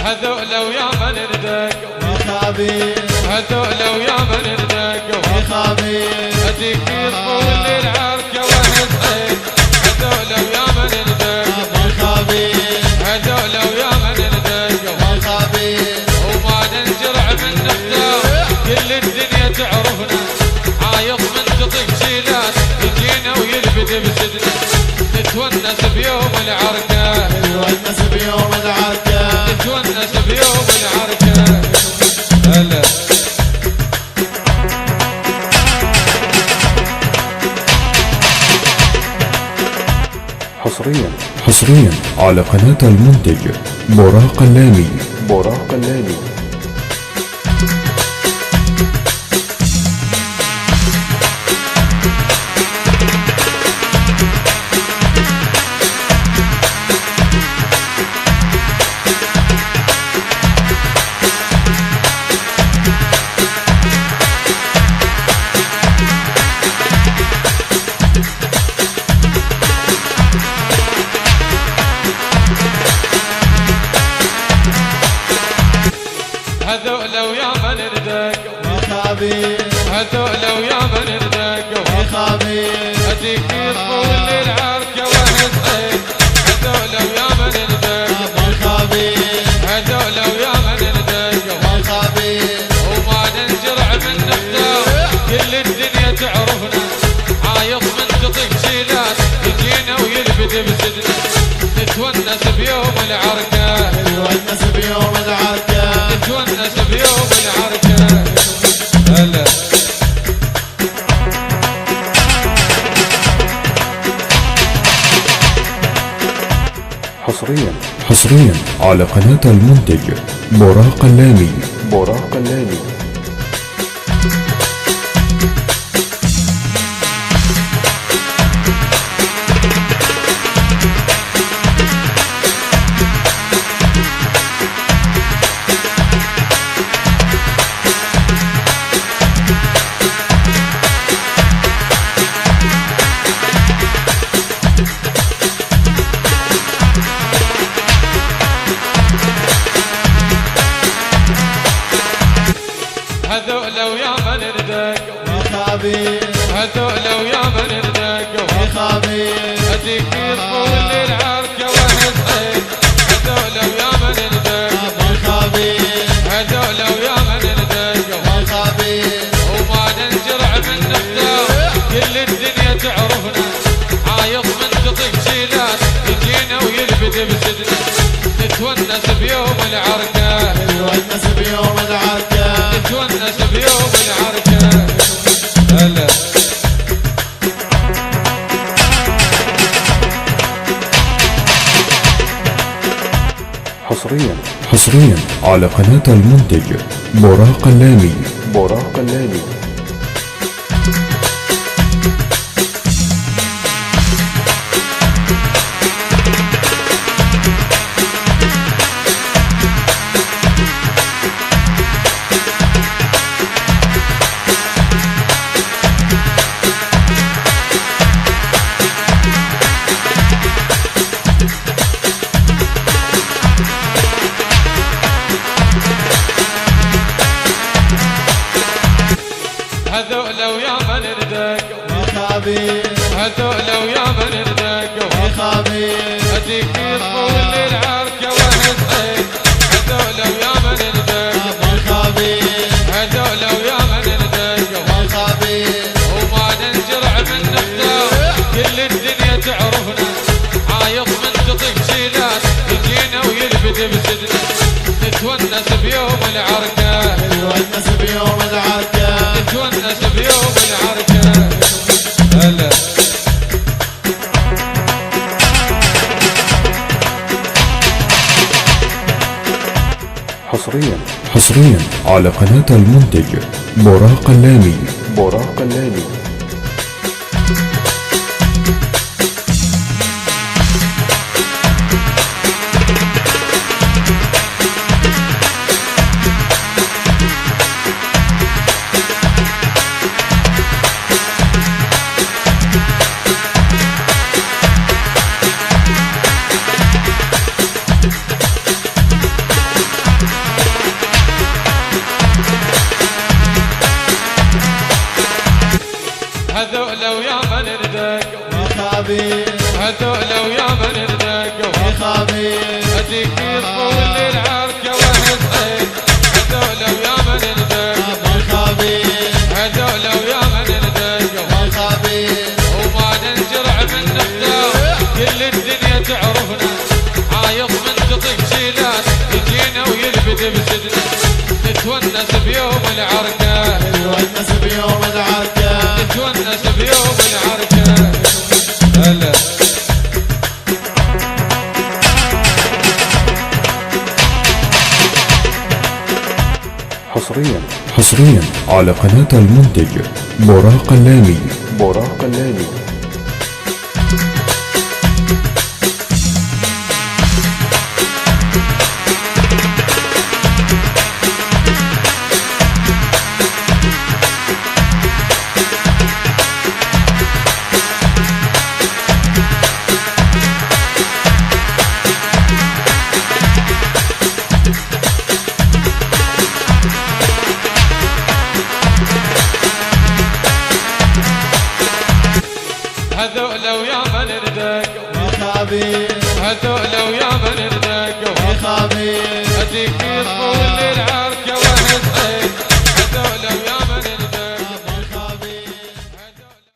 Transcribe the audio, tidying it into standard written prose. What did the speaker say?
هذول ويا من ردقوا وخابي هذول ويا من ردقوا وخابي هديك يطول العركة وهزين هذول ويا من ردقوا وخابي هذول ويا من ردقوا وخابي وما ننجرع من نفتاح كل الدنيا تعرفنا عايض من تطق شيلات يجينا ويلبد بسدنا نتونس بيوم العركة نتونس بيوم العركة نتونس بيوم العركة هلا حصريا على قناة المنتج براق اللامي. هذول ويا من ردقوا وخابي هذول ويا من ردقوا وخابي هديك يطول العركة وهزين هذول ويا من ردقوا وخابي هذول ويا من ردقوا وخابي وما ننجرع من نفتاح كل الدنيا تعرفنا عايض من تطق شيلات يجينا ويلبد بسدنا نتونس بيوم العركة نتونس بيوم العركة نتونس بيوم العركة هلا حصريا على قناة المنتج براق اللامي. هذول ويا من ردقوا وخابي هذول ويا من ردقوا وخابي هديك يطول العركة وهزين هذول ويا من ردقوا وخابي هذول ويا من ردقوا وخابي وما ننجرع من نفتاح كل الدنيا تعرفنا عايض من تطق شيلات يجينا ويلبد بسدنا نتونس بيوم العركة نتونس بيوم العركة نتونس بيوم العركة هلا حصريا على قناة المنتج براق اللامي. هذول ويا من ردقوا وخابي هذول ويا من ردقوا وخابي هديك يطول العركة وهزين هذول ويا من ردقوا وخابي هذول ويا من ردقوا وخابي وما ننجرع من نفتاح كل الدنيا تعرفنا عايض من تطق شيلات يجينا ويلبد بسدنا نتونس بيوم العركة نتونس بيوم العركة نتونس بيوم العركة هلا حصريا على قناة المنتج براق اللامي. خبير هذول ويا من ردقوا يا خبير هديك يطول العركة وهالزين هذول ويا من ردقوا يا خبير هذول ويا من ردقوا يا خبير وما ننجرع من نبدا كل الدنيا تعرفنا عايض من تطق شيلات يجينا ويلبد بسدنا نتونس بيوم العركة نتونس بيوم العركة نتونس بيوم العركة هلا حصريا على قناة المنتج براق اللامي. هذول ويا من ردقوا يا خبير هذول ويا من ردقوا يا خبير هديك يطول العركة